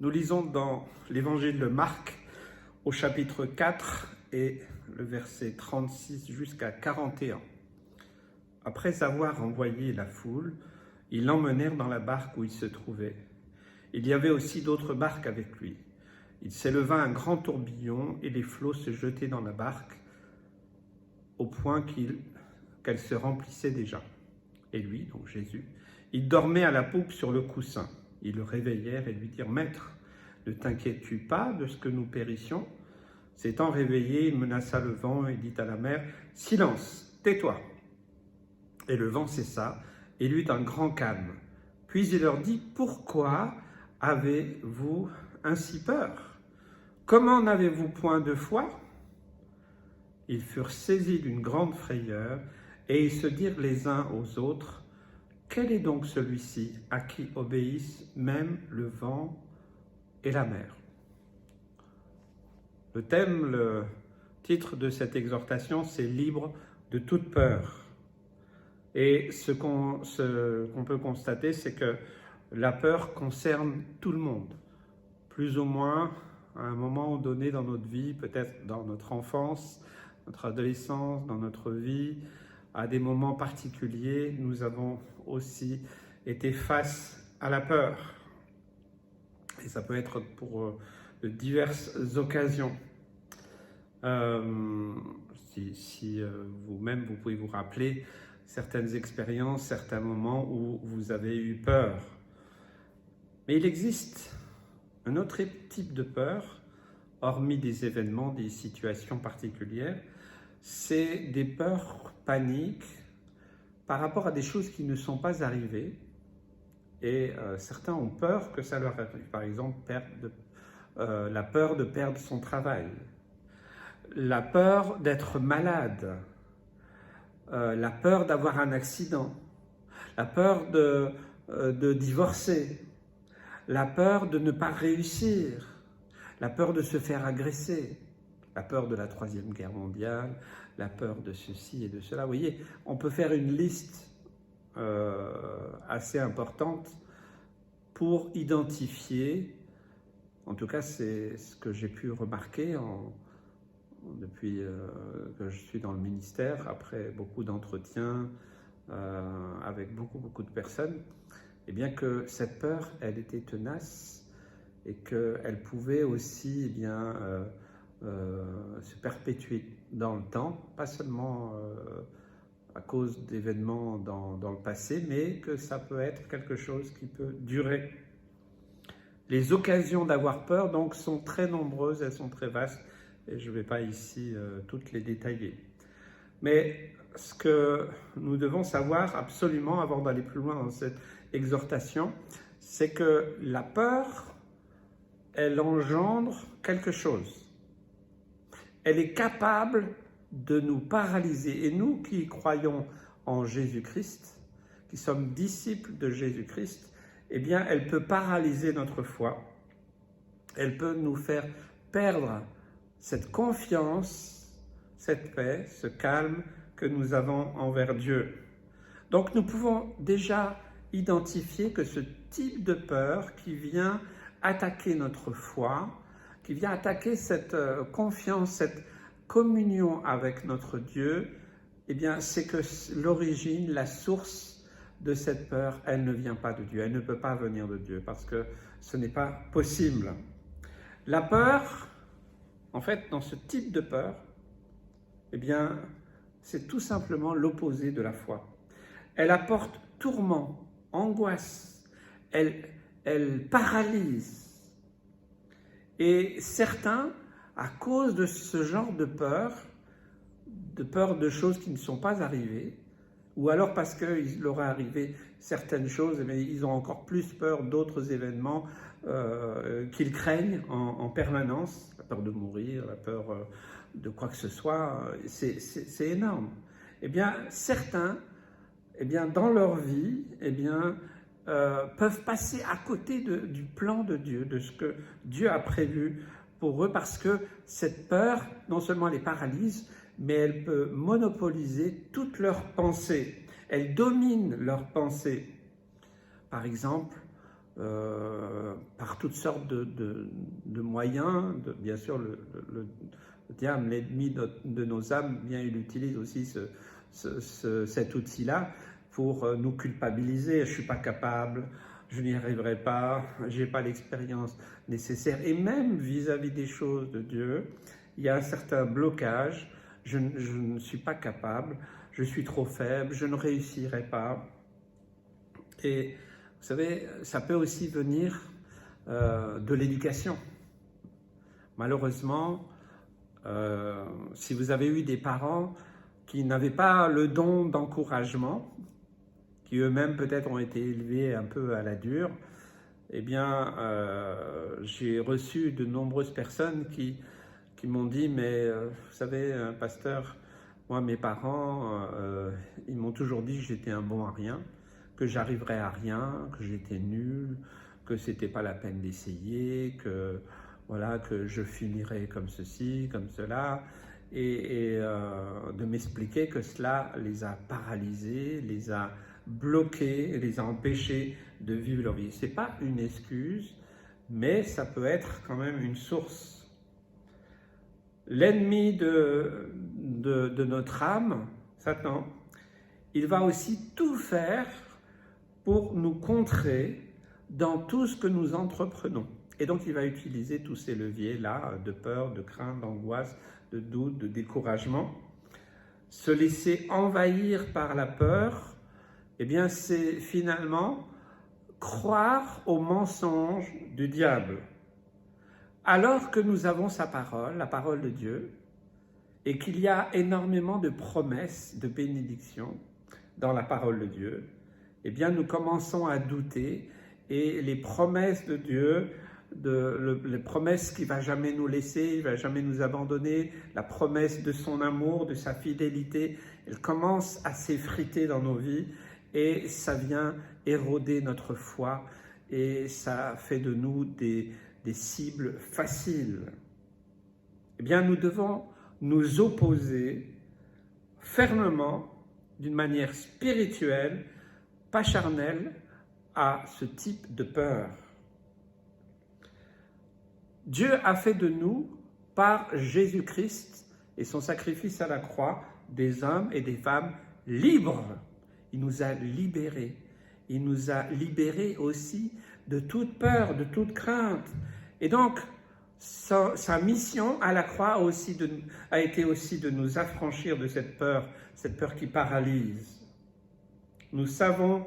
Nous lisons dans l'évangile de Marc au chapitre 4 et le verset 36 jusqu'à 41. Après avoir envoyé la foule, ils l'emmenèrent dans la barque où il se trouvait. Il y avait aussi d'autres barques avec lui. Il s'éleva un grand tourbillon et les flots se jetaient dans la barque au point qu'elle se remplissait déjà. Et lui, donc Jésus, il dormait à la poupe sur le coussin. Ils le réveillèrent et lui dirent « Maître, ne t'inquiètes-tu pas de ce que nous périssions ?» S'étant réveillé, il menaça le vent et dit à la mer « Silence, tais-toi !» Et le vent cessa, et il eut un grand calme. Puis il leur dit « Pourquoi avez-vous ainsi peur? Comment n'avez-vous point de foi ?» Ils furent saisis d'une grande frayeur, et ils se dirent les uns aux autres « Quel est donc celui-ci à qui obéissent même le vent et la mer ?» Le thème, le titre de cette exhortation, c'est « Libre de toute peur ». Et ce qu'on peut constater, c'est que la peur concerne tout le monde, plus ou moins à un moment donné dans notre vie, peut-être dans notre enfance, notre adolescence, dans notre vie, à des moments particuliers, nous avons aussi été face à la peur. Et ça peut être pour de diverses occasions. Si vous-même, vous pouvez vous rappeler certaines expériences, certains moments où vous avez eu peur. Mais il existe un autre type de peur, hormis des événements, des situations particulières, c'est des peurs paniques par rapport à des choses qui ne sont pas arrivées. Et certains ont peur que ça leur arrive. Par exemple, la peur de perdre son travail, la peur d'être malade, la peur d'avoir un accident, la peur de divorcer, la peur de ne pas réussir, la peur de se faire agresser, la peur de la Troisième Guerre mondiale, la peur de ceci et de cela. Vous voyez, on peut faire une liste assez importante pour identifier, en tout cas c'est ce que j'ai pu remarquer depuis que je suis dans le ministère, après beaucoup d'entretiens avec beaucoup de personnes, et bien que cette peur, elle était tenace et qu'elle pouvait aussi se perpétuer dans le temps, pas seulement à cause d'événements dans le passé, mais que ça peut être quelque chose qui peut durer. Les occasions d'avoir peur, donc, sont très nombreuses, elles sont très vastes, et je ne vais pas ici toutes les détailler. Mais ce que nous devons savoir absolument, avant d'aller plus loin dans cette exhortation, c'est que la peur, elle engendre quelque chose. Elle est capable de nous paralyser. Et nous qui croyons en Jésus-Christ, qui sommes disciples de Jésus-Christ, eh bien, elle peut paralyser notre foi. Elle peut nous faire perdre cette confiance, cette paix, ce calme que nous avons envers Dieu. Donc, nous pouvons déjà identifier que ce type de peur qui vient attaquer notre foi, qui vient attaquer cette confiance, cette communion avec notre Dieu, eh bien, c'est que l'origine, la source de cette peur, elle ne vient pas de Dieu, elle ne peut pas venir de Dieu, parce que ce n'est pas possible. La peur, en fait, dans ce type de peur, eh bien, c'est tout simplement l'opposé de la foi. Elle apporte tourment, angoisse, elle paralyse. Et certains, à cause de ce genre de peur de choses qui ne sont pas arrivées, ou alors parce qu'il leur est arrivé certaines choses, mais ils ont encore plus peur d'autres événements qu'ils craignent en permanence, la peur de mourir, la peur de quoi que ce soit, c'est énorme. Eh bien, certains, dans leur vie, peuvent passer à côté du plan de Dieu, de ce que Dieu a prévu pour eux, parce que cette peur, non seulement les paralyse, mais elle peut monopoliser toutes leurs pensées. Elle domine leurs pensées. Par exemple, par toutes sortes de moyens. Bien sûr, le diable, l'ennemi de nos âmes, bien, il utilise aussi cet outil-là pour nous culpabiliser. Je ne suis pas capable, je n'y arriverai pas, je n'ai pas l'expérience nécessaire. Et même vis-à-vis des choses de Dieu, il y a un certain blocage. Je ne suis pas capable, je suis trop faible, je ne réussirai pas. Et vous savez, ça peut aussi venir de l'éducation. Malheureusement, si vous avez eu des parents qui n'avaient pas le don d'encouragement, qui eux-mêmes peut-être ont été élevés un peu à la dure, eh bien, j'ai reçu de nombreuses personnes qui m'ont dit, mais vous savez, pasteur, moi, mes parents, ils m'ont toujours dit que j'étais un bon à rien, que j'arriverais à rien, que j'étais nul, que c'était pas la peine d'essayer, que voilà, que je finirais comme ceci, comme cela, et de m'expliquer que cela les a paralysés, les a bloqués, les a empêchés de vivre leur vie. C'est pas une excuse, mais ça peut être quand même une source. L'ennemi de notre âme, Satan, il va aussi tout faire pour nous contrer dans tout ce que nous entreprenons. Et donc, il va utiliser tous ces leviers-là, de peur, de crainte, d'angoisse, de doute, de découragement. Se laisser envahir par la peur, eh bien, c'est finalement croire aux mensonges du diable. Alors que nous avons sa parole, la parole de Dieu, et qu'il y a énormément de promesses, de bénédictions dans la parole de Dieu, eh bien, nous commençons à douter, et les promesses de Dieu, les promesses qu'il ne va jamais nous laisser, il ne va jamais nous abandonner, la promesse de son amour, de sa fidélité, elle commence à s'effriter dans nos vies, et ça vient éroder notre foi, et ça fait de nous des cibles faciles. Eh bien, nous devons nous opposer fermement, d'une manière spirituelle, pas charnelle, à ce type de peur. Dieu a fait de nous, par Jésus-Christ et son sacrifice à la croix, des hommes et des femmes libres. Il nous a libérés. Il nous a libérés aussi de toute peur, de toute crainte. Et donc, sa mission à la croix a été aussi de nous affranchir de cette peur qui paralyse. Nous savons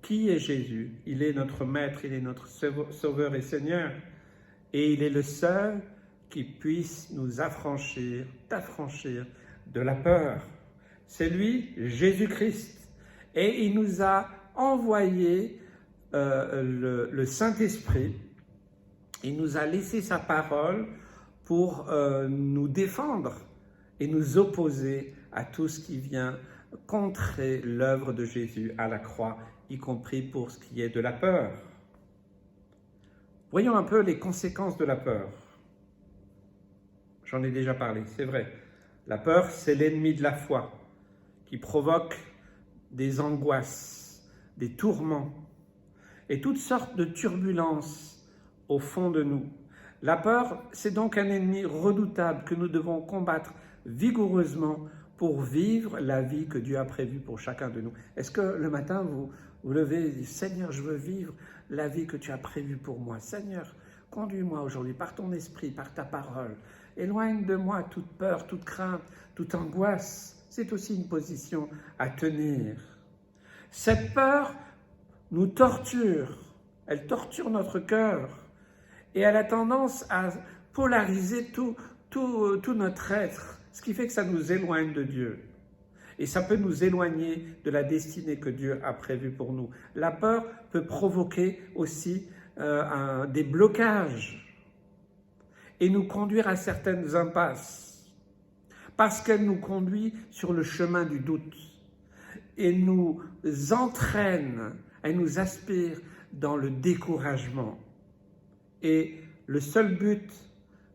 qui est Jésus. Il est notre Maître, il est notre Sauveur et Seigneur. Et il est le seul qui puisse nous affranchir de la peur. C'est lui, Jésus-Christ. Et il nous a envoyé le Saint-Esprit. Il nous a laissé sa parole pour nous défendre et nous opposer à tout ce qui vient contrer l'œuvre de Jésus à la croix, y compris pour ce qui est de la peur. Voyons un peu les conséquences de la peur. J'en ai déjà parlé, c'est vrai. La peur, c'est l'ennemi de la foi qui provoque des angoisses, des tourments et toutes sortes de turbulences au fond de nous. La peur, c'est donc un ennemi redoutable que nous devons combattre vigoureusement pour vivre la vie que Dieu a prévue pour chacun de nous. Est-ce que le matin, vous levez et dites « Seigneur, je veux vivre la vie que tu as prévue pour moi. Seigneur, conduis-moi aujourd'hui par ton esprit, par ta parole. Éloigne de moi toute peur, toute crainte, toute angoisse. » C'est aussi une position à tenir. Cette peur nous torture. Elle torture notre cœur. Et elle a tendance à polariser tout notre être, ce qui fait que ça nous éloigne de Dieu. Et ça peut nous éloigner de la destinée que Dieu a prévue pour nous. La peur peut provoquer aussi des blocages et nous conduire à certaines impasses, parce qu'elle nous conduit sur le chemin du doute et nous entraîne, elle nous aspire dans le découragement. Et le seul but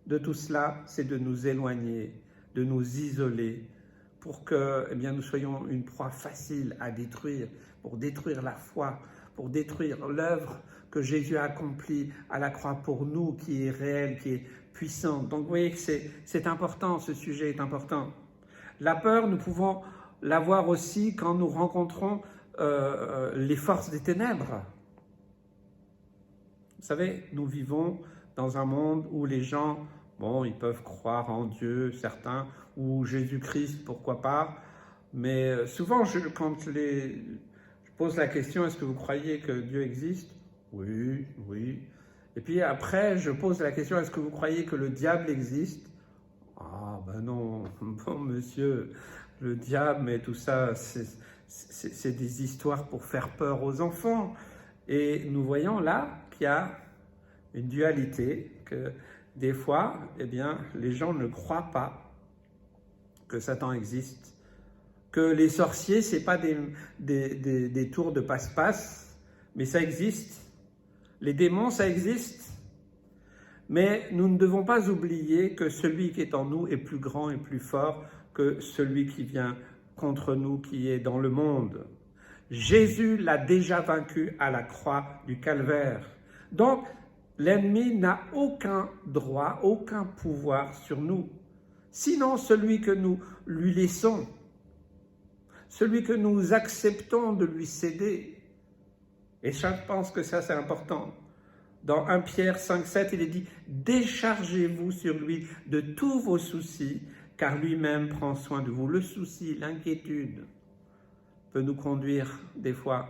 de tout cela, c'est de nous éloigner, de nous isoler, pour que nous soyons une proie facile à détruire, pour détruire la foi, pour détruire l'œuvre que Jésus a accompli à la croix pour nous, qui est réelle, qui est puissante. Donc vous voyez que c'est important, ce sujet est important. La peur, nous pouvons l'avoir aussi quand nous rencontrons les forces des ténèbres. Vous savez, nous vivons dans un monde où les gens, bon, ils peuvent croire en Dieu, certains, ou Jésus-Christ, pourquoi pas, mais souvent, quand je pose la question, est-ce que vous croyez que Dieu existe? Oui, oui. Et puis après, je pose la question, est-ce que vous croyez que le diable existe? Ah ben non, bon monsieur, le diable et tout ça, c'est des histoires pour faire peur aux enfants. Et nous voyons là qu'il y a une dualité, que des fois, eh bien, les gens ne croient pas que Satan existe, que les sorciers, ce n'est pas des tours de passe-passe, mais ça existe. Les démons, ça existe. Mais nous ne devons pas oublier que celui qui est en nous est plus grand et plus fort que celui qui vient contre nous, qui est dans le monde. Jésus l'a déjà vaincu à la croix du Calvaire. Donc, l'ennemi n'a aucun droit, aucun pouvoir sur nous. Sinon, celui que nous lui laissons, celui que nous acceptons de lui céder. Et je pense que ça, c'est important. Dans 1 Pierre 5,7, il est dit « Déchargez-vous sur lui de tous vos soucis, car lui-même prend soin de vous. » Le souci, l'inquiétude peut nous conduire des fois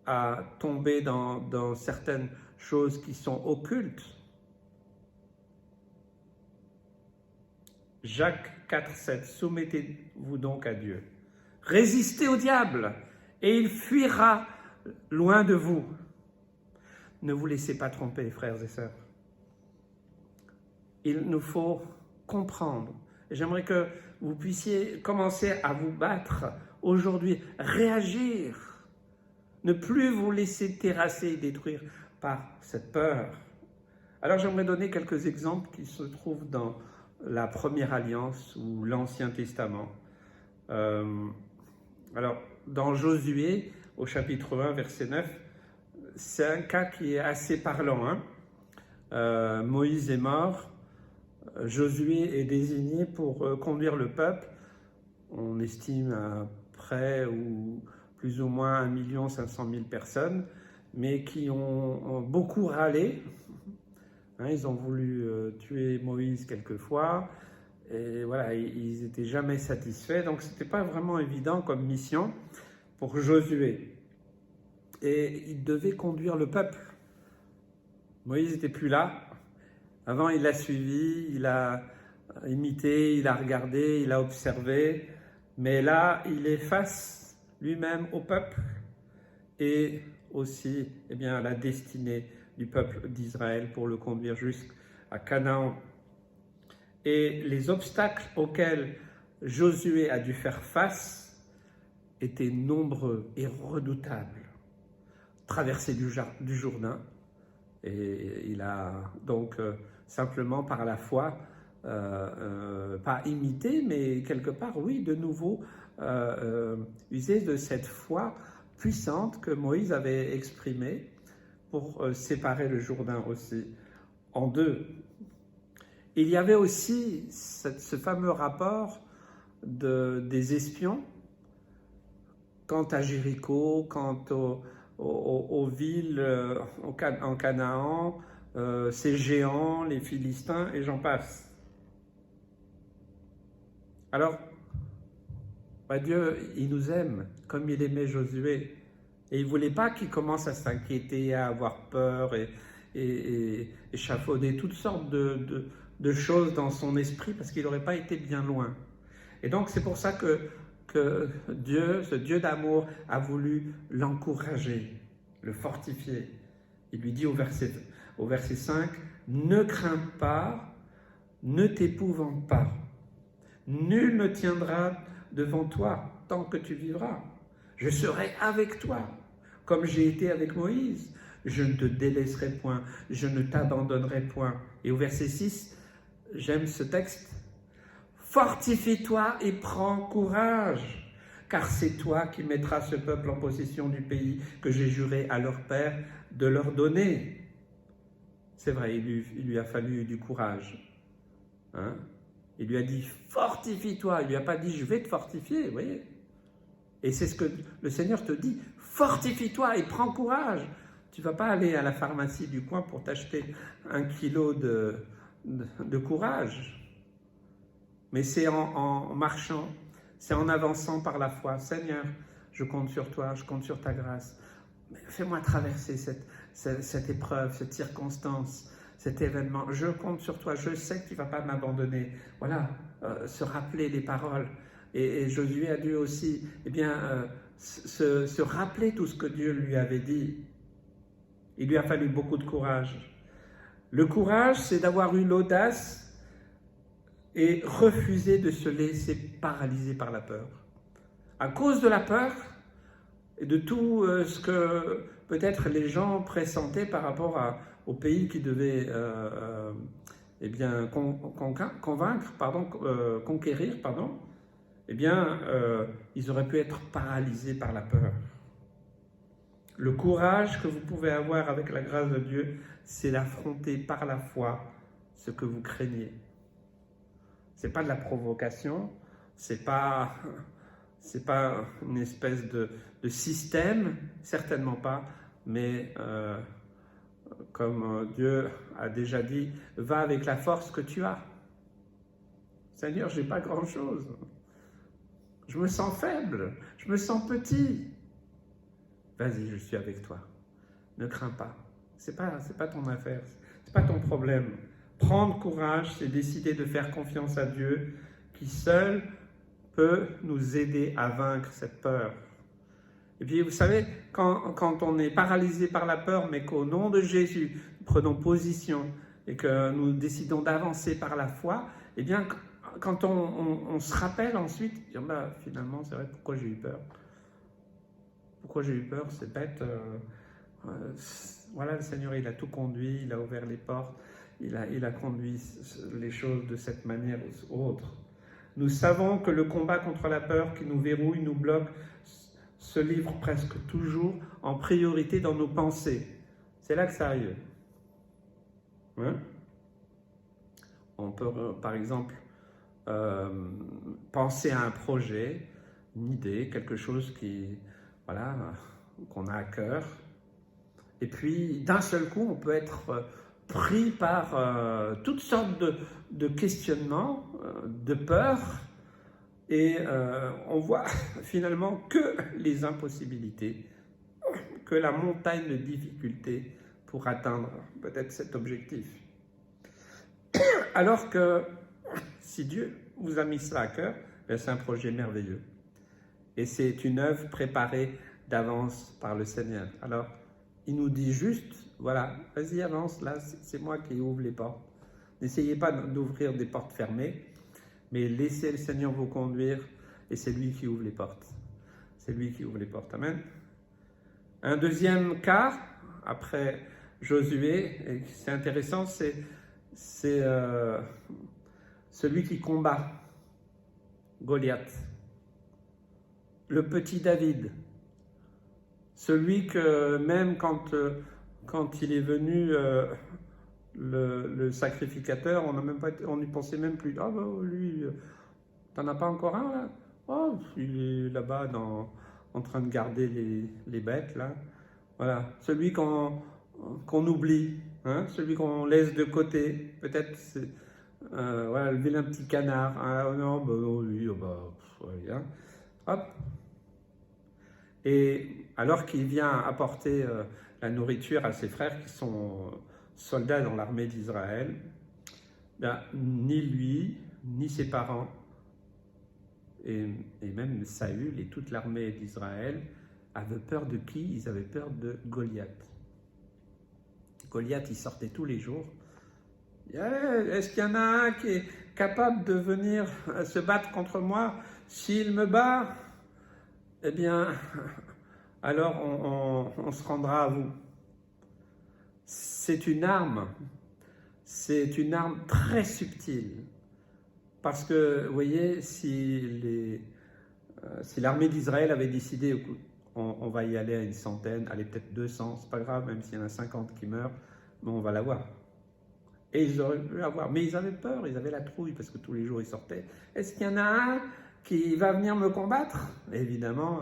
à tomber dans certaines choses qui sont occultes. Jacques 4,7 « Soumettez-vous donc à Dieu. Résistez au diable, et il fuira loin de vous. » Ne vous laissez pas tromper, frères et sœurs. Il nous faut comprendre. J'aimerais que vous puissiez commencer à vous battre aujourd'hui, réagir, ne plus vous laisser terrasser et détruire par cette peur. Alors j'aimerais donner quelques exemples qui se trouvent dans la Première Alliance ou l'Ancien Testament. Alors, dans Josué, au chapitre 1, verset 9, c'est un cas qui est assez parlant. Moïse est mort, Josué est désigné pour conduire le peuple. On estime à près ou plus ou moins 1 500 000 personnes, mais qui ont beaucoup râlé. Ils ont voulu tuer Moïse quelquefois, et voilà, ils n'étaient jamais satisfaits. Donc, ce n'était pas vraiment évident comme mission pour Josué. Et il devait conduire le peuple. Moïse n'était plus là. Avant, il l'a suivi, il a imité, il a regardé, il a observé. Mais là, il est face lui-même au peuple et aussi eh bien, à la destinée du peuple d'Israël pour le conduire jusqu'à Canaan. Et les obstacles auxquels Josué a dû faire face étaient nombreux et redoutables. Traversée du Jourdain, et il a donc simplement par la foi, pas imité, mais quelque part, oui, de nouveau usé de cette foi puissante que Moïse avait exprimée pour séparer le Jourdain aussi en deux. Il y avait aussi ce fameux rapport des espions quant à Jéricho, quant aux villes en Canaan, ces géants, les Philistins, et j'en passe. Alors, Dieu, il nous aime comme il aimait Josué. Et il ne voulait pas qu'il commence à s'inquiéter, à avoir peur et échafauder toutes sortes de choses dans son esprit parce qu'il n'aurait pas été bien loin. Et donc, c'est pour ça que Dieu, ce Dieu d'amour, a voulu l'encourager, le fortifier. Il lui dit au verset 5, « Ne crains pas, ne t'épouvante pas. Nul ne tiendra devant toi tant que tu vivras. Je serai avec toi, comme j'ai été avec Moïse. Je ne te délaisserai point, je ne t'abandonnerai point. » Et au verset 6, j'aime ce texte. « Fortifie-toi et prends courage, car c'est toi qui mettras ce peuple en possession du pays que j'ai juré à leur père de leur donner. C'est vrai, il lui a fallu du courage. Hein? Il lui a dit, fortifie-toi. Il lui a pas dit, je vais te fortifier, vous voyez. Et c'est ce que le Seigneur te dit, fortifie-toi et prends courage. Tu ne vas pas aller à la pharmacie du coin pour t'acheter 1 kilo de courage. Mais c'est en marchant, c'est en avançant par la foi. Seigneur, je compte sur toi, je compte sur ta grâce. Fais-moi traverser cette épreuve, cette circonstance, cet événement. Je compte sur toi, je sais que tu ne vas pas m'abandonner. Voilà, se rappeler les paroles. Et Josué a dû aussi se rappeler tout ce que Dieu lui avait dit. Il lui a fallu beaucoup de courage. Le courage, c'est d'avoir eu l'audace et refuser de se laisser paralyser par la peur. À cause de la peur et de tout ce que peut-être les gens pressentaient par rapport au pays qui devait conquérir, ils auraient pu être paralysés par la peur. Le courage que vous pouvez avoir avec la grâce de Dieu, c'est d'affronter par la foi ce que vous craignez. Ce n'est pas de la provocation, c'est pas une espèce de système, certainement pas, mais comme Dieu a déjà dit, va avec la force que tu as. Seigneur, je n'ai pas grand-chose. Je me sens faible, je me sens petit. Vas-y, je suis avec toi. Ne crains pas. C'est pas ton affaire, c'est pas ton problème. Prendre courage, c'est décider de faire confiance à Dieu, qui seul peut nous aider à vaincre cette peur. Et puis, vous savez, quand on est paralysé par la peur, mais qu'au nom de Jésus, nous prenons position et que nous décidons d'avancer par la foi, eh bien, quand on se rappelle ensuite, finalement, c'est vrai, pourquoi j'ai eu peur? Pourquoi j'ai eu peur? C'est bête. Voilà, le Seigneur, il a tout conduit, il a ouvert les portes, il a conduit les choses de cette manière ou autre. Nous savons que le combat contre la peur qui nous verrouille, nous bloque, se livre presque toujours en priorité dans nos pensées. C'est là que ça arrive. Hein? On peut, par exemple, penser à un projet, une idée, quelque chose qu'on a à cœur. Et puis, d'un seul coup, on peut être pris par toutes sortes de questionnements, de peurs, et on voit finalement que les impossibilités, que la montagne de difficultés pour atteindre peut-être cet objectif. Alors que si Dieu vous a mis cela à cœur, c'est un projet merveilleux. Et c'est une œuvre préparée d'avance par le Seigneur. Alors, il nous dit juste, voilà, vas-y avance, là c'est moi qui ouvre les portes. N'essayez pas d'ouvrir des portes fermées, mais laissez le Seigneur vous conduire et c'est lui qui ouvre les portes. C'est lui qui ouvre les portes, amen. Un deuxième cas, après Josué, et c'est intéressant, c'est celui qui combat Goliath. Le petit David. Celui que même quand il est venu le sacrificateur, on n'y pensait même plus. Ah lui, t'en as pas encore un là? Oh, il est là-bas en train de garder les bêtes là. Voilà, celui qu'on oublie, hein? Celui qu'on laisse de côté. Peut-être c'est le vilain petit canard. Ah non, lui, ouais, hein? Hop. Et alors qu'il vient apporter la nourriture à ses frères qui sont soldats dans l'armée d'Israël, ni lui, ni ses parents, et même Saül et toute l'armée d'Israël avaient peur de qui? Ils avaient peur de Goliath. Goliath, il sortait tous les jours. Est-ce qu'il y en a un qui est capable de venir se battre contre moi? S'il me bat, eh bien, alors on se rendra à vous. C'est une arme très subtile. Parce que, vous voyez, si Si l'armée d'Israël avait décidé, écoute, on va y aller à une centaine, allez peut-être 200, c'est pas grave, même s'il y en a 50 qui meurent, mais on va l'avoir. Et ils auraient pu l'avoir. Mais ils avaient peur, ils avaient la trouille, parce que tous les jours ils sortaient. Est-ce qu'il y en a un qui va venir me combattre? Évidemment,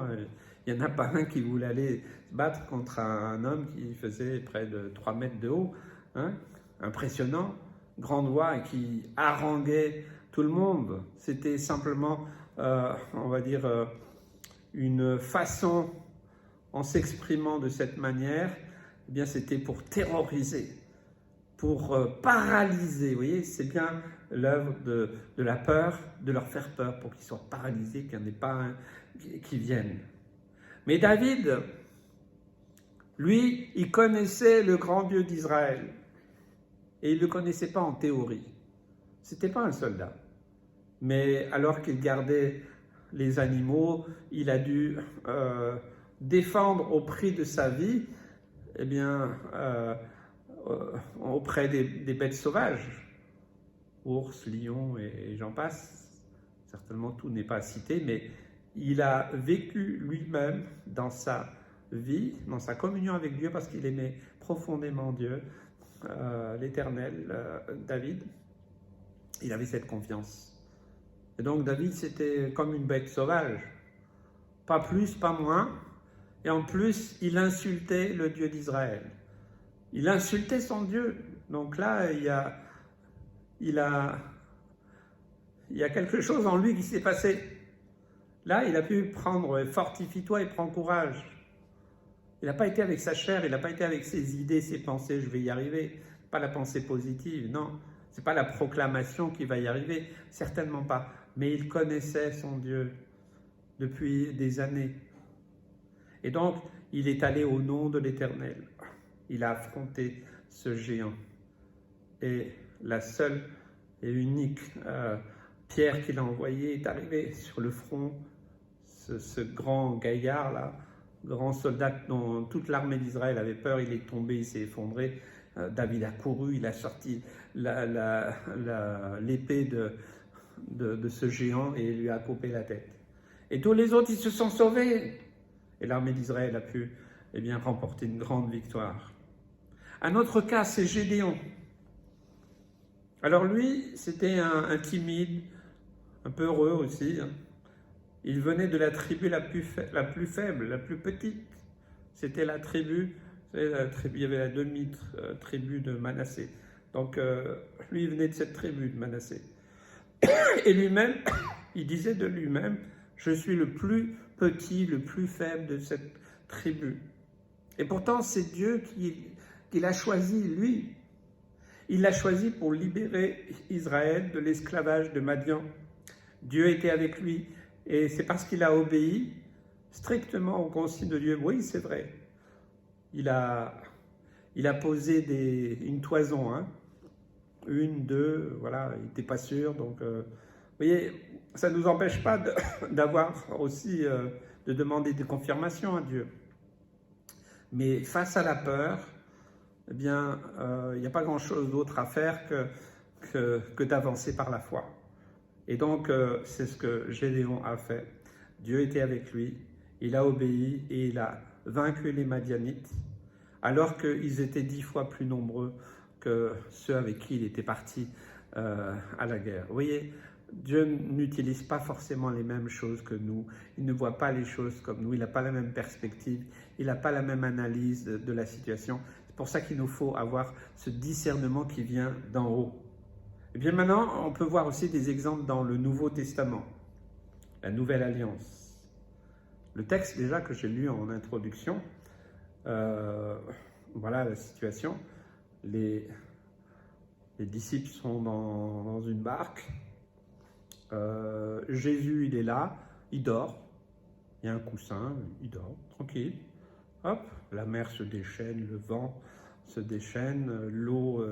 il n'y en a pas un qui voulait aller se battre contre un homme qui faisait près de 3 mètres de haut, hein, impressionnant, grande voix, et qui haranguait tout le monde. C'était simplement, on va dire, une façon, en s'exprimant de cette manière, eh bien c'était pour terroriser, pour paralyser. Vous voyez, c'est bien l'œuvre de la peur, de leur faire peur, pour qu'ils soient paralysés, qu'il n'y en ait pas un qui vienne. Mais David, lui, il connaissait le grand Dieu d'Israël. Et il ne le connaissait pas en théorie. Ce n'était pas un soldat. Mais alors qu'il gardait les animaux, il a dû défendre au prix de sa vie, eh bien, auprès des bêtes sauvages, ours, lions et j'en passe. Certainement tout n'est pas cité, mais il a vécu lui-même dans sa vie, dans sa communion avec Dieu, parce qu'il aimait profondément Dieu, l'Éternel, David. Il avait cette confiance. Et donc David, c'était comme une bête sauvage. Pas plus, pas moins. Et en plus, il insultait le Dieu d'Israël. Il insultait son Dieu. Donc là, il y a quelque chose en lui qui s'est passé. Là, il a pu prendre, fortifie-toi et prends courage. Il n'a pas été avec sa chair, il n'a pas été avec ses idées, ses pensées, je vais y arriver. Pas la pensée positive, non. Ce n'est pas la proclamation qui va y arriver, certainement pas. Mais il connaissait son Dieu depuis des années. Et donc, il est allé au nom de l'Éternel. Il a affronté ce géant. Et la seule et unique pierre qu'il a envoyée est arrivée sur le front. Ce grand gaillard-là, grand soldat dont toute l'armée d'Israël avait peur, il est tombé, il s'est effondré. David a couru, il a sorti l'épée de ce géant et lui a coupé la tête. Et tous les autres, ils se sont sauvés. Et l'armée d'Israël a pu remporter une grande victoire. Un autre cas, c'est Gédéon. Alors lui, c'était un timide, un peu heureux aussi. Il venait de la tribu la plus faible, la plus petite. C'était la tribu, il y avait la demi-tribu de Manassé. Donc lui, il venait de cette tribu de Manassé. Et lui-même, il disait de lui-même, je suis le plus petit, le plus faible de cette tribu. Et pourtant, c'est Dieu qui l'a choisi, lui. Il l'a choisi pour libérer Israël de l'esclavage de Madian. Dieu était avec lui. Et c'est parce qu'il a obéi strictement aux consignes de Dieu. Oui, c'est vrai. Il a posé une toison, hein. 1, 2, voilà, il n'était pas sûr. Donc, vous voyez, ça ne nous empêche pas d'avoir aussi, de demander des confirmations à Dieu. Mais face à la peur, eh bien, il n'y a pas grand-chose d'autre à faire que d'avancer par la foi. Et donc, c'est ce que Gédéon a fait. Dieu était avec lui, il a obéi et il a vaincu les Madianites, alors qu'ils étaient 10 fois plus nombreux que ceux avec qui il était parti à la guerre. Vous voyez, Dieu n'utilise pas forcément les mêmes choses que nous, il ne voit pas les choses comme nous, il n'a pas la même perspective, il n'a pas la même analyse de la situation. C'est pour ça qu'il nous faut avoir ce discernement qui vient d'en haut. Et bien maintenant, on peut voir aussi des exemples dans le Nouveau Testament, la Nouvelle Alliance. Le texte déjà que j'ai lu en introduction, voilà la situation. Les disciples sont dans une barque. Jésus, il est là, il dort. Il y a un coussin, il dort, tranquille. Hop, la mer se déchaîne, le vent se déchaîne, l'eau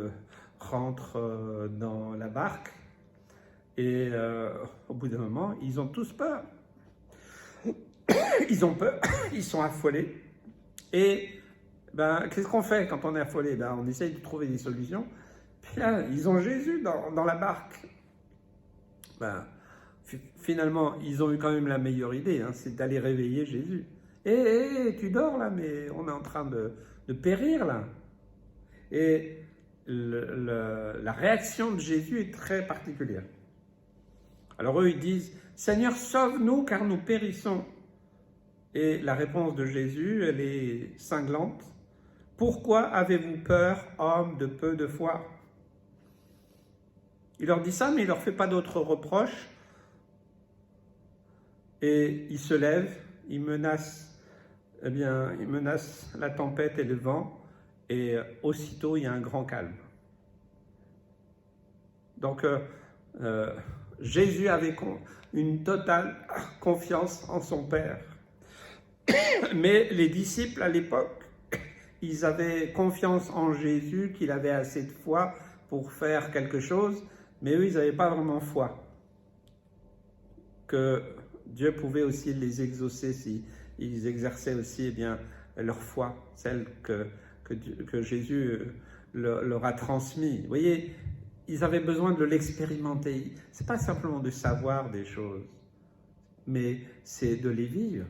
rentre dans la barque. Et au bout d'un moment, ils ont tous peur. Ils ont peur, ils sont affolés. Et qu'est-ce qu'on fait quand on est affolé? On essaye de trouver des solutions. Puis là, ils ont Jésus dans la barque. finalement, ils ont eu quand même la meilleure idée, hein, c'est d'aller réveiller Jésus. Tu dors là, mais on est en train de périr là. Et la réaction de Jésus est très particulière. Alors eux, ils disent, Seigneur, sauve-nous car nous périssons. Et la réponse de Jésus, elle est cinglante. Pourquoi avez-vous peur, homme de peu de foi? Il leur dit ça, mais il ne leur fait pas d'autres reproches. Et il se lève, il menace la tempête et le vent, et aussitôt il y a un grand calme. Donc Jésus avait une totale confiance en son Père. Mais les disciples à l'époque, ils avaient confiance en Jésus, qu'il avait assez de foi pour faire quelque chose, mais eux, ils n'avaient pas vraiment foi. Que Dieu pouvait aussi les exaucer s'ils exerçaient aussi leur foi, celle que Jésus leur a transmise. Vous voyez, ils avaient besoin de l'expérimenter. Ce n'est pas simplement de savoir des choses, mais c'est de les vivre.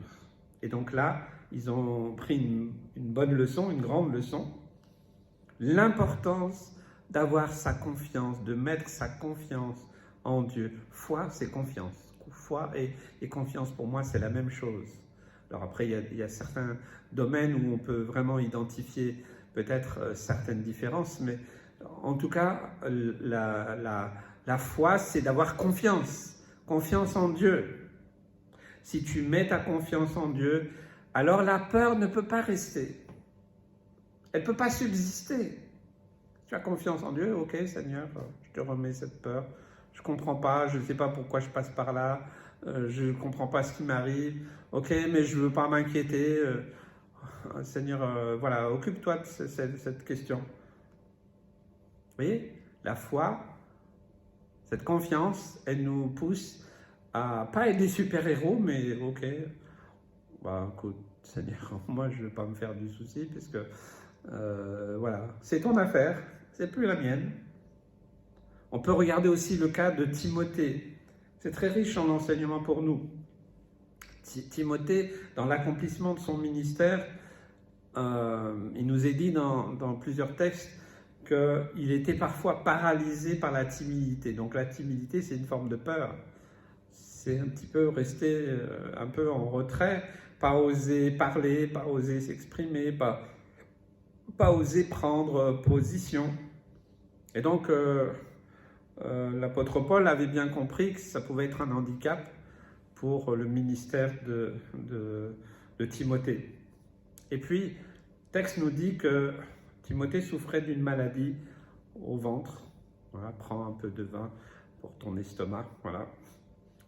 Et donc là, ils ont pris une bonne leçon, une grande leçon. L'importance d'avoir sa confiance, de mettre sa confiance en Dieu. Foi, c'est confiance. Foi et confiance, pour moi, c'est la même chose. Alors après, il y a certains domaines où on peut vraiment identifier peut-être certaines différences, mais en tout cas, la foi, c'est d'avoir confiance. Confiance en Dieu. Si tu mets ta confiance en Dieu, alors la peur ne peut pas rester. Elle ne peut pas subsister. Tu as confiance en Dieu, ok Seigneur, je te remets cette peur. Je ne comprends pas, je ne sais pas pourquoi je passe par là, je ne comprends pas ce qui m'arrive. Ok, mais je ne veux pas m'inquiéter. Seigneur, voilà, occupe-toi de cette question. Vous voyez, la foi, cette confiance, elle nous pousse à pas être des super-héros, mais ok, bah écoute, Seigneur, moi je ne vais pas me faire du souci, puisque voilà, c'est ton affaire, c'est plus la mienne. On peut regarder aussi le cas de Timothée. C'est très riche en enseignements pour nous. Timothée, dans l'accomplissement de son ministère, il nous est dit dans plusieurs textes qu'il était parfois paralysé par la timidité. Donc la timidité, c'est une forme de peur. C'est un petit peu rester un peu en retrait, pas oser parler, pas oser s'exprimer, pas oser prendre position. Et donc, l'apôtre Paul avait bien compris que ça pouvait être un handicap pour le ministère de Timothée. Et puis, le texte nous dit que Timothée souffrait d'une maladie au ventre. Voilà, prends un peu de vin pour ton estomac. Voilà.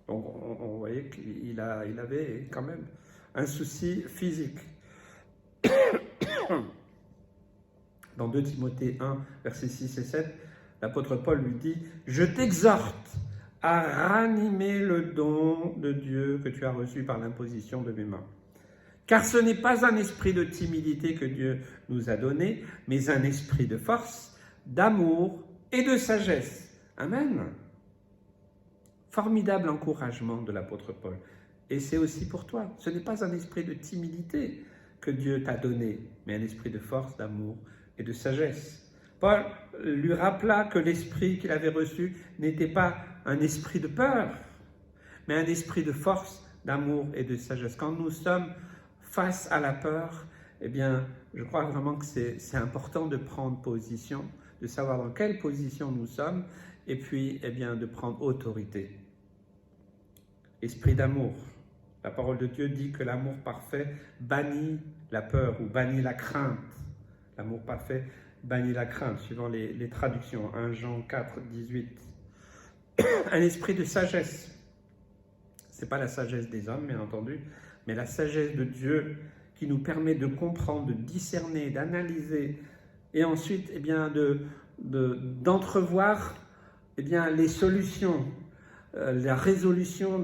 Donc, on voyait qu'il avait quand même un souci physique. Dans 2 Timothée 1, versets 6 et 7, l'apôtre Paul lui dit « Je t'exhorte à ranimer le don de Dieu que tu as reçu par l'imposition de mes mains. Car ce n'est pas un esprit de timidité que Dieu nous a donné, mais un esprit de force, d'amour et de sagesse. » Amen. Formidable encouragement de l'apôtre Paul. Et c'est aussi pour toi. Ce n'est pas un esprit de timidité que Dieu t'a donné, mais un esprit de force, d'amour et de sagesse. Paul lui rappela que l'esprit qu'il avait reçu n'était pas un esprit de peur, mais un esprit de force, d'amour et de sagesse. Quand nous sommes face à la peur, eh bien, je crois vraiment que c'est important de prendre position, de savoir dans quelle position nous sommes, et puis, eh bien, de prendre autorité. Esprit d'amour. La parole de Dieu dit que l'amour parfait bannit la peur ou bannit la crainte. L'amour parfait bannit la crainte, suivant les traductions. 1 Jean 4, 18. Un esprit de sagesse. Ce n'est pas la sagesse des hommes, bien entendu, mais la sagesse de Dieu qui nous permet de comprendre, de discerner, d'analyser, et ensuite eh bien, d'entrevoir eh bien, les solutions, la résolution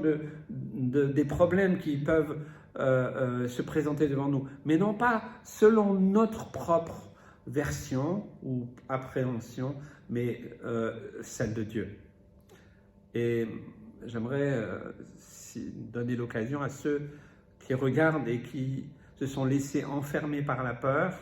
des problèmes qui peuvent se présenter devant nous, mais non pas selon notre propre version ou appréhension, mais celle de Dieu. Et j'aimerais donner l'occasion à ceux qui regardent et qui se sont laissés enfermer par la peur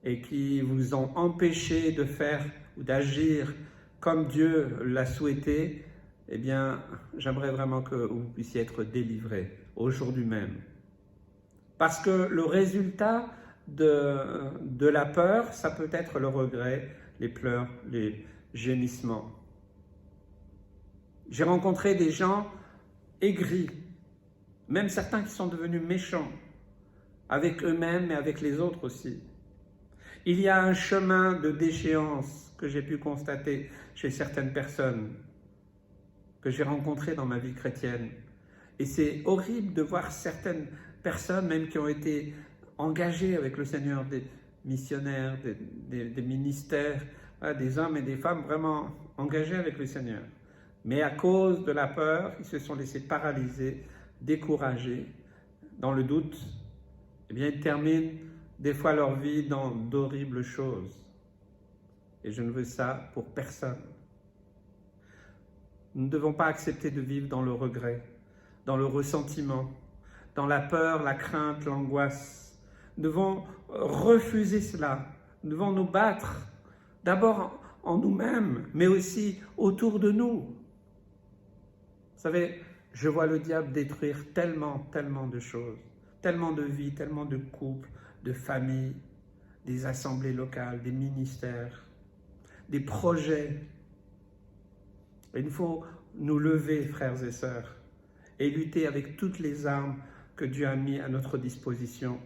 et qui vous ont empêché de faire ou d'agir comme Dieu l'a souhaité, eh bien, j'aimerais vraiment que vous puissiez être délivrés aujourd'hui même. Parce que le résultat de la peur, ça peut être le regret, les pleurs, les gémissements. J'ai rencontré des gens aigris, même certains qui sont devenus méchants, avec eux-mêmes et avec les autres aussi. Il y a un chemin de déchéance que j'ai pu constater chez certaines personnes que j'ai rencontrées dans ma vie chrétienne. Et c'est horrible de voir certaines personnes, même qui ont été engagées avec le Seigneur, des missionnaires, des ministères, des hommes et des femmes vraiment engagés avec le Seigneur. Mais à cause de la peur, ils se sont laissés paralyser, découragés, dans le doute. Eh bien, ils terminent des fois leur vie dans d'horribles choses. Et je ne veux ça pour personne. Nous ne devons pas accepter de vivre dans le regret, dans le ressentiment, dans la peur, la crainte, l'angoisse. Nous devons refuser cela. Nous devons nous battre, d'abord en nous-mêmes, mais aussi autour de nous. Vous savez, je vois le diable détruire tellement de choses, tellement de vies, tellement de couples, de familles, des assemblées locales, des ministères, des projets. Il faut nous lever, frères et sœurs, et lutter avec toutes les armes que Dieu a mises à notre disposition.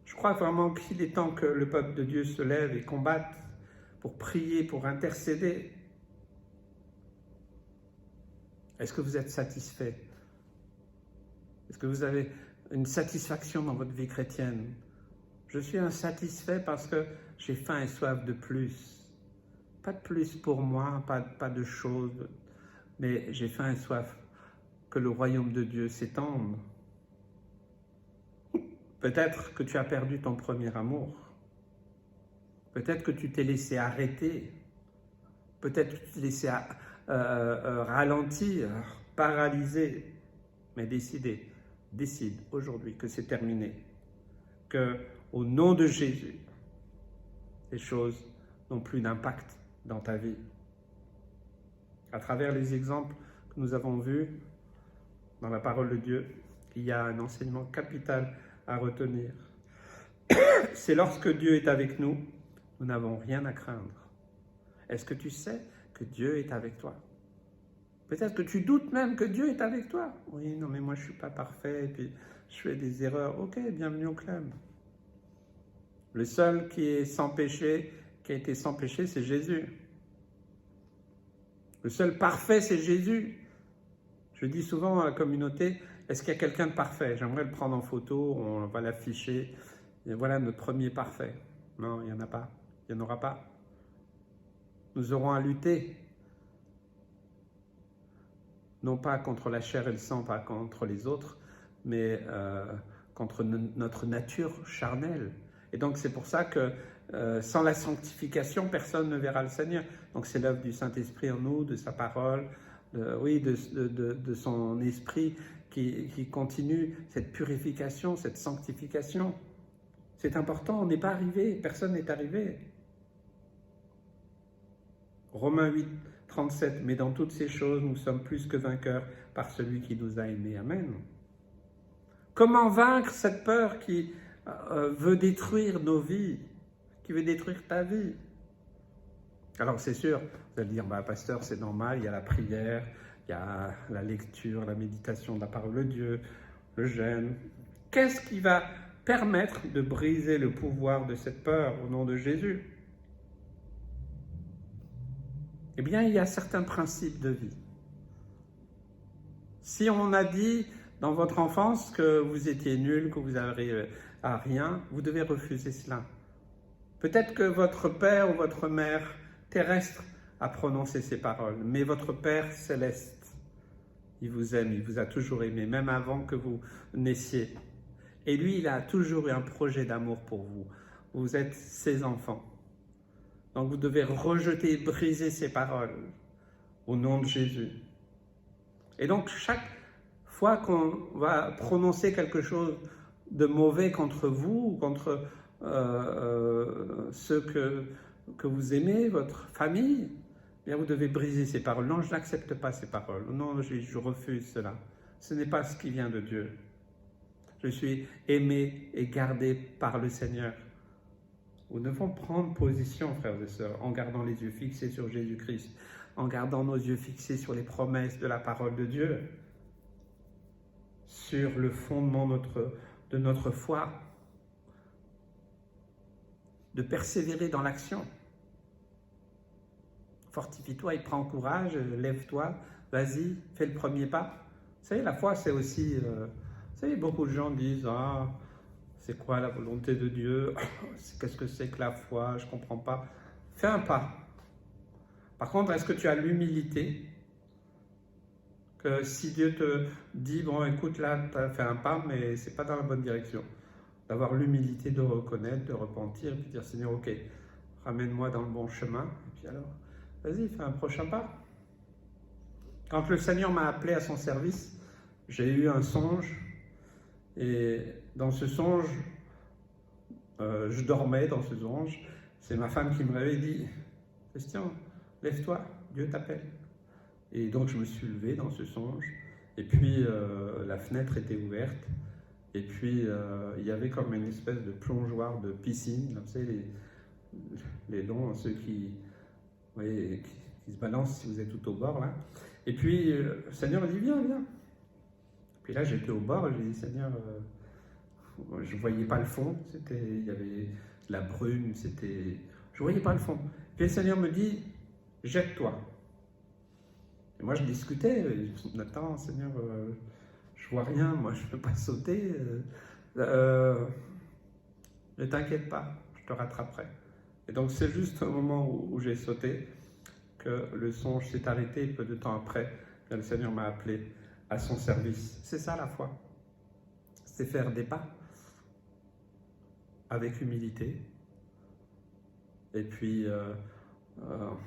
Je crois vraiment qu'il est temps que le peuple de Dieu se lève et combatte pour prier, pour intercéder. Est-ce que vous êtes satisfait? Est-ce que vous avez une satisfaction dans votre vie chrétienne? Je suis insatisfait parce que j'ai faim et soif de plus. Pas de plus pour moi, pas de choses, mais j'ai faim et soif que le royaume de Dieu s'étende. Peut-être que tu as perdu ton premier amour. Peut-être que tu t'es laissé arrêter. Peut-être que tu t'es laissé ralentir, paralyser. Mais décide aujourd'hui que c'est terminé. Que au nom de Jésus, les choses n'ont plus d'impact dans ta vie. À travers les exemples que nous avons vus dans la parole de Dieu, il y a un enseignement capital à retenir. C'est lorsque Dieu est avec nous, nous n'avons rien à craindre. Est-ce que tu sais que Dieu est avec toi? Peut-être que tu doutes même que Dieu est avec toi. Oui, non, mais moi je ne suis pas parfait, et puis je fais des erreurs. Ok, bienvenue au club. Le seul qui est sans péché, qui a été sans péché, c'est Jésus. Le seul parfait, c'est Jésus. Je dis souvent à la communauté, est-ce qu'il y a quelqu'un de parfait? J'aimerais le prendre en photo, on va l'afficher. Et voilà notre premier parfait. Non, il n'y en a pas. Il n'y en aura pas. Nous aurons à lutter. Non pas contre la chair et le sang, pas contre les autres, mais contre notre nature charnelle. Et donc c'est pour ça que sans la sanctification, personne ne verra le Seigneur. Donc c'est l'œuvre du Saint-Esprit en nous, de sa parole, de son esprit qui continue cette purification, cette sanctification. C'est important, on n'est pas arrivé, personne n'est arrivé. Romains 8, 37, mais dans toutes ces choses, nous sommes plus que vainqueurs par celui qui nous a aimés. Amen. Comment vaincre cette peur qui veut détruire nos vies, qui veut détruire ta vie? Alors c'est sûr, vous allez dire, pasteur, c'est normal, il y a la prière, il y a la lecture, la méditation de la parole de Dieu, le jeûne. Qu'est-ce qui va permettre de briser le pouvoir de cette peur au nom de Jésus? Eh bien, il y a certains principes de vie. Si on a dit dans votre enfance que vous étiez nul, que vous n'arrivez à rien, vous devez refuser cela. Peut-être que votre père ou votre mère terrestre a prononcé ces paroles, mais votre Père céleste, il vous aime, il vous a toujours aimé, même avant que vous naissiez. Et lui, il a toujours eu un projet d'amour pour vous. Vous êtes ses enfants. Donc vous devez rejeter et briser ces paroles au nom de Jésus. Et donc, chaque fois qu'on va prononcer quelque chose de mauvais contre vous, ou contre ceux que vous aimez, votre famille, eh bien vous devez briser ces paroles. Non, je n'accepte pas ces paroles. Non, je refuse cela. Ce n'est pas ce qui vient de Dieu. Je suis aimé et gardé par le Seigneur. Nous devons prendre position, frères et sœurs, en gardant les yeux fixés sur Jésus-Christ, en gardant nos yeux fixés sur les promesses de la parole de Dieu, sur le fondement de notre foi, de persévérer dans l'action. Fortifie-toi et prends courage, lève-toi, vas-y, fais le premier pas. Vous savez, la foi, c'est aussi... vous savez, beaucoup de gens disent « Ah, c'est quoi la volonté de Dieu? Qu'est-ce que c'est que la foi? Je ne comprends pas. » Fais un pas. Par contre, est-ce que tu as l'humilité que si Dieu te dit « Bon, écoute, là, tu as fait un pas, mais ce n'est pas dans la bonne direction. » D'avoir l'humilité de reconnaître, de repentir, et puis de dire « Seigneur, ok, ramène-moi dans le bon chemin. » Et puis alors, vas-y, fais un prochain pas. Quand le Seigneur m'a appelé à son service, j'ai eu un songe. Et dans ce songe, je dormais dans ce songe. C'est ma femme qui me réveille et dit « Christian, lève-toi, Dieu t'appelle. » Et donc je me suis levé dans ce songe. Et puis la fenêtre était ouverte. Et puis il y avait comme une espèce de plongeoir de piscine. Vous savez, les longs, ceux qui se balancent si vous êtes tout au bord là. Et puis le Seigneur m'a dit « Viens, viens. » Puis là, j'étais au bord, j'ai dit, Seigneur, je ne voyais pas le fond, il y avait de la brume, je ne voyais pas le fond. Puis le Seigneur me dit, jette-toi. Et moi, je discutais, je dis, attends, Seigneur, je ne vois rien, moi, je ne peux pas sauter. Ne t'inquiète pas, je te rattraperai. Et donc, c'est juste au moment où j'ai sauté que le songe s'est arrêté, peu de temps après, le Seigneur m'a appelé à son service. C'est ça la foi. C'est faire des pas avec humilité et puis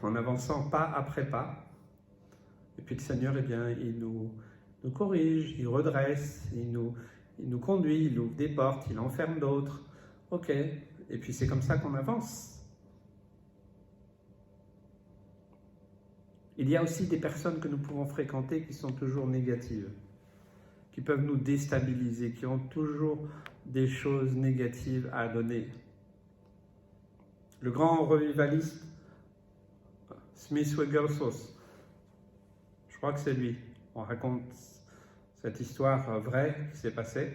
en avançant pas après pas. Et puis le Seigneur, eh bien, il nous corrige, il redresse, il nous conduit, il ouvre des portes, il enferme d'autres. Ok. Et puis c'est comme ça qu'on avance. Il y a aussi des personnes que nous pouvons fréquenter qui sont toujours négatives, qui peuvent nous déstabiliser, qui ont toujours des choses négatives à donner. Le grand revivaliste Smith Wigglesworth, je crois que c'est lui, on raconte cette histoire vraie qui s'est passée.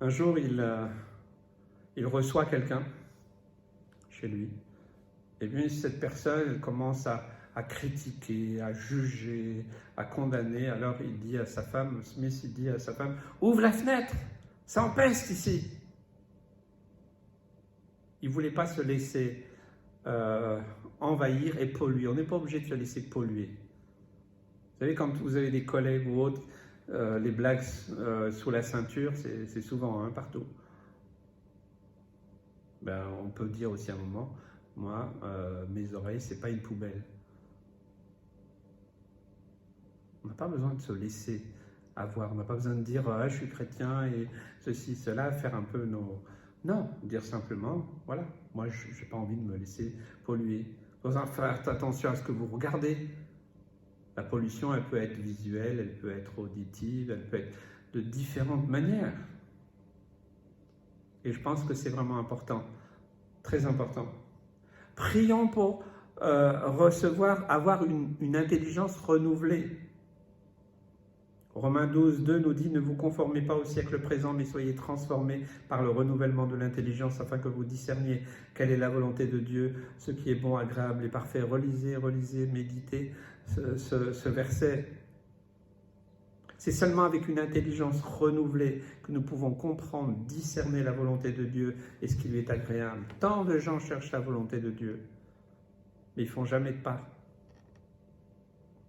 Un jour, il reçoit quelqu'un chez lui, et puis cette personne elle commence à critiquer, à juger, à condamner. Alors il dit à sa femme, Smith il dit à sa femme, ouvre la fenêtre, ça empeste ici. Il ne voulait pas se laisser envahir et polluer. On n'est pas obligé de se laisser polluer. Vous savez, quand vous avez des collègues ou autres, les blagues sous la ceinture, c'est souvent partout. Ben, on peut dire aussi à un moment, moi, mes oreilles, c'est pas une poubelle. On n'a pas besoin de se laisser avoir, on n'a pas besoin de dire ah, je suis chrétien et ceci, cela, faire un peu nos... Non, dire simplement, voilà, moi je n'ai pas envie de me laisser polluer. Il faut faire attention à ce que vous regardez. La pollution, elle peut être visuelle, elle peut être auditive, elle peut être de différentes manières. Et je pense que c'est vraiment important, très important. Prions pour avoir une intelligence renouvelée. Romains 12, 2 nous dit « Ne vous conformez pas au siècle présent, mais soyez transformés par le renouvellement de l'intelligence, afin que vous discerniez quelle est la volonté de Dieu, ce qui est bon, agréable et parfait. » Relisez, méditez ce verset. C'est seulement avec une intelligence renouvelée que nous pouvons comprendre, discerner la volonté de Dieu et ce qui lui est agréable. Tant de gens cherchent la volonté de Dieu, mais ils ne font jamais de pas.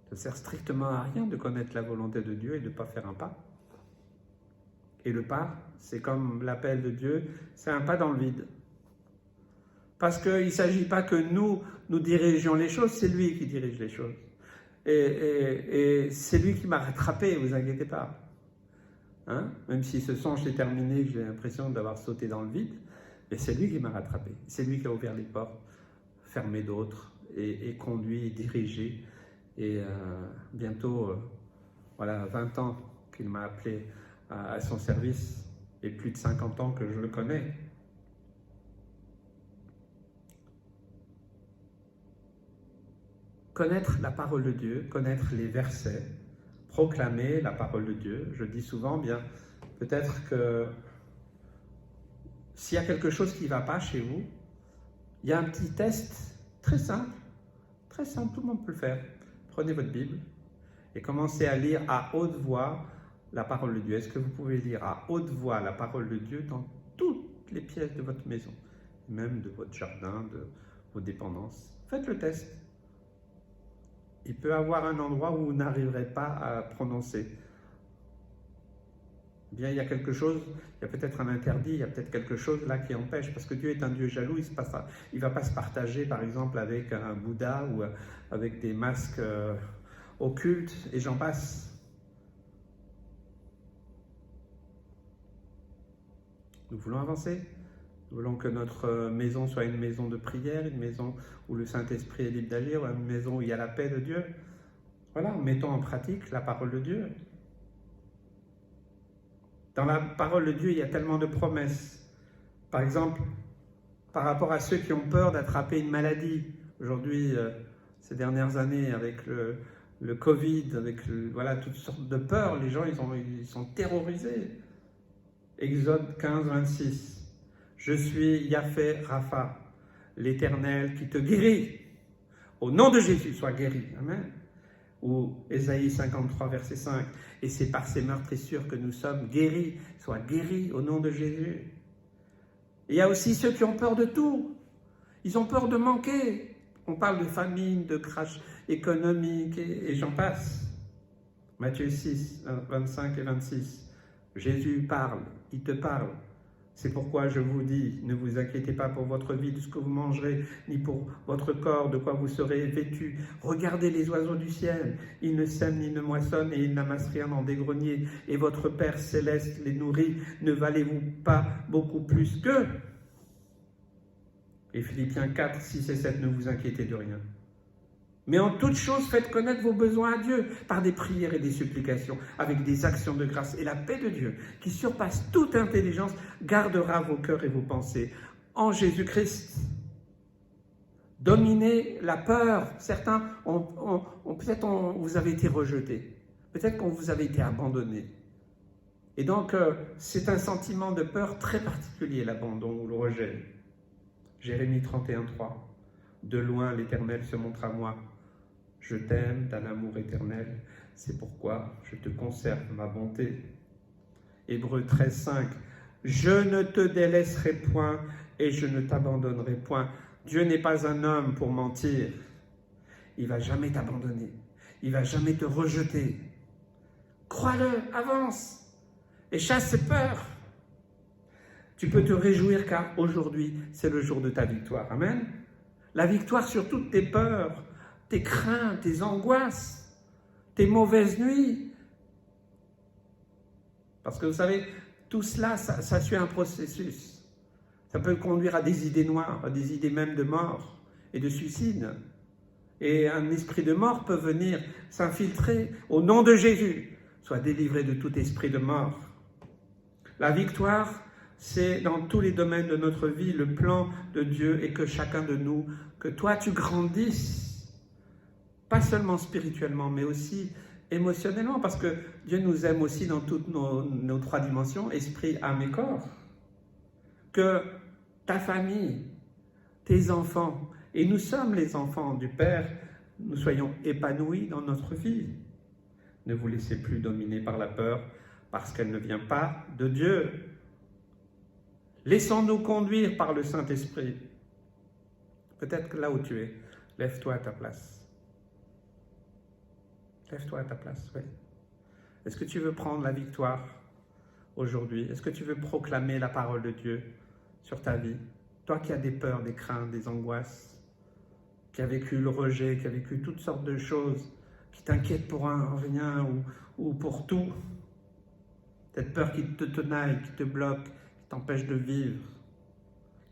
Ça ne sert strictement à rien de connaître la volonté de Dieu et de ne pas faire un pas. Et le pas, c'est comme l'appel de Dieu, c'est un pas dans le vide. Parce qu'il ne s'agit pas que nous dirigeons les choses, c'est lui qui dirige les choses. Et c'est lui qui m'a rattrapé, vous inquiétez pas. Hein? Même si ce songe est terminé, j'ai l'impression d'avoir sauté dans le vide, mais c'est lui qui m'a rattrapé. C'est lui qui a ouvert les portes, fermé d'autres, et conduit, et dirigé. Et bientôt, voilà, 20 ans qu'il m'a appelé à son service, et plus de 50 ans que je le connais. Connaître la parole de Dieu, connaître les versets, proclamer la parole de Dieu. Je dis souvent, bien, peut-être que s'il y a quelque chose qui ne va pas chez vous, il y a un petit test très simple, tout le monde peut le faire. Prenez votre Bible et commencez à lire à haute voix la parole de Dieu. Est-ce que vous pouvez lire à haute voix la parole de Dieu dans toutes les pièces de votre maison, même de votre jardin, de vos dépendances? Faites le test. Il peut y avoir un endroit où vous n'arriverez pas à prononcer. Eh bien, il y a quelque chose, il y a peut-être un interdit, il y a peut-être quelque chose là qui empêche, parce que Dieu est un Dieu jaloux, il ne va pas se partager, par exemple, avec un Bouddha ou avec des masques occultes, et j'en passe. Nous voulons avancer. Nous voulons que notre maison soit une maison de prière, une maison où le Saint-Esprit est libre d'agir, une maison où il y a la paix de Dieu. Voilà, mettons en pratique la parole de Dieu. Dans la parole de Dieu, il y a tellement de promesses. Par exemple, par rapport à ceux qui ont peur d'attraper une maladie. Aujourd'hui, ces dernières années, avec le Covid, avec voilà, toutes sortes de peurs, les gens ils sont terrorisés. Exode 15, 26. Je suis Yahvé Rapha, l'Éternel qui te guérit. Au nom de Jésus, sois guéri. Amen. Ou Ésaïe 53, verset 5. Et c'est par ces meurtrissures que nous sommes guéris. Sois guéri au nom de Jésus. Et il y a aussi ceux qui ont peur de tout. Ils ont peur de manquer. On parle de famine, de crash économique et j'en passe. Matthieu 6, 25 et 26. Jésus parle, il te parle. C'est pourquoi je vous dis, ne vous inquiétez pas pour votre vie, de ce que vous mangerez, ni pour votre corps, de quoi vous serez vêtus. Regardez les oiseaux du ciel, ils ne sèment ni ne moissonnent et ils n'amassent rien dans des greniers. Et votre Père céleste les nourrit, ne valez-vous pas beaucoup plus qu'eux? Et Philippiens 4, 6 et 7, ne vous inquiétez de rien. Mais en toute chose, faites connaître vos besoins à Dieu par des prières et des supplications, avec des actions de grâce. Et la paix de Dieu, qui surpasse toute intelligence, gardera vos cœurs et vos pensées en Jésus-Christ. Dominez la peur. Certains, peut-être vous avez été rejetés. Peut-être qu'on vous avait été abandonné. Et donc, c'est un sentiment de peur très particulier, l'abandon ou le rejet. Jérémie 31, 3. De loin, l'Éternel se montre à moi. Je t'aime d'un amour éternel, c'est pourquoi je te conserve ma bonté. Hébreux 13, 5. Je ne te délaisserai point et je ne t'abandonnerai point. Dieu n'est pas un homme pour mentir. Il ne va jamais t'abandonner. Il ne va jamais te rejeter. Crois-le, avance et chasse ses peurs. Tu peux te réjouir car aujourd'hui, c'est le jour de ta victoire. Amen. La victoire sur toutes tes peurs, tes craintes, tes angoisses, tes mauvaises nuits. Parce que vous savez, tout cela, ça suit un processus. Ça peut conduire à des idées noires, à des idées même de mort et de suicide. Et un esprit de mort peut venir s'infiltrer au nom de Jésus. Sois délivré de tout esprit de mort. La victoire, c'est dans tous les domaines de notre vie, le plan de Dieu et que chacun de nous, que toi tu grandisses, pas seulement spirituellement, mais aussi émotionnellement, parce que Dieu nous aime aussi dans toutes nos trois dimensions, esprit, âme et corps. Que ta famille, tes enfants, et nous sommes les enfants du Père, nous soyons épanouis dans notre vie. Ne vous laissez plus dominer par la peur, parce qu'elle ne vient pas de Dieu. Laissons-nous conduire par le Saint-Esprit. Peut-être que là où tu es, lève-toi à ta place. Lève-toi à ta place, oui. Est-ce que tu veux prendre la victoire aujourd'hui? Est-ce que tu veux proclamer la parole de Dieu sur ta vie? Toi qui as des peurs, des craintes, des angoisses, qui as vécu le rejet, qui as vécu toutes sortes de choses, qui t'inquiète pour un rien ou pour tout. Cette peur qui te tenaille, qui te bloque, qui t'empêche de vivre,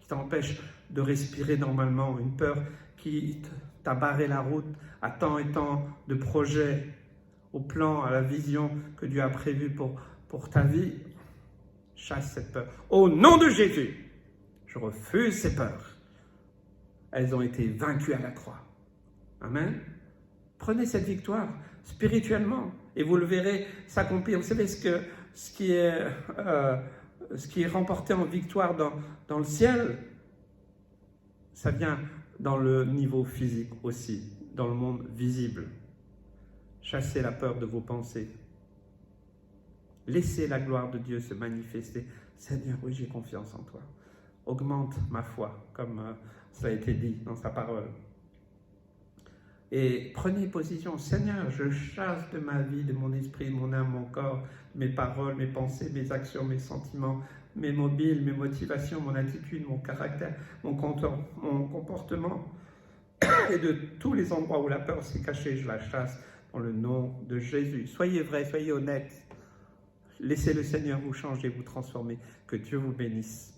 qui t'empêche de respirer normalement. Une peur qui t'a barré la route à tant et tant de projets, au plan, à la vision que Dieu a prévue pour ta vie. Chasse cette peur. Au nom de Jésus, je refuse ces peurs. Elles ont été vaincues à la croix. Amen. Prenez cette victoire spirituellement et vous le verrez s'accomplir. Vous savez ce qui est remporté en victoire dans le ciel, ça vient dans le niveau physique aussi, dans le monde visible. Chassez la peur de vos pensées. Laissez la gloire de Dieu se manifester. Seigneur, oui, j'ai confiance en toi. Augmente ma foi, comme cela a été dit dans sa parole. Et prenez position. Seigneur, je chasse de ma vie, de mon esprit, de mon âme, mon corps, mes paroles, mes pensées, mes actions, mes sentiments, mes mobiles, mes motivations, mon attitude, mon caractère, mon comportement. Et de tous les endroits où la peur s'est cachée, je la chasse dans le nom de Jésus. Soyez vrais, soyez honnêtes. Laissez le Seigneur vous changer, vous transformer. Que Dieu vous bénisse.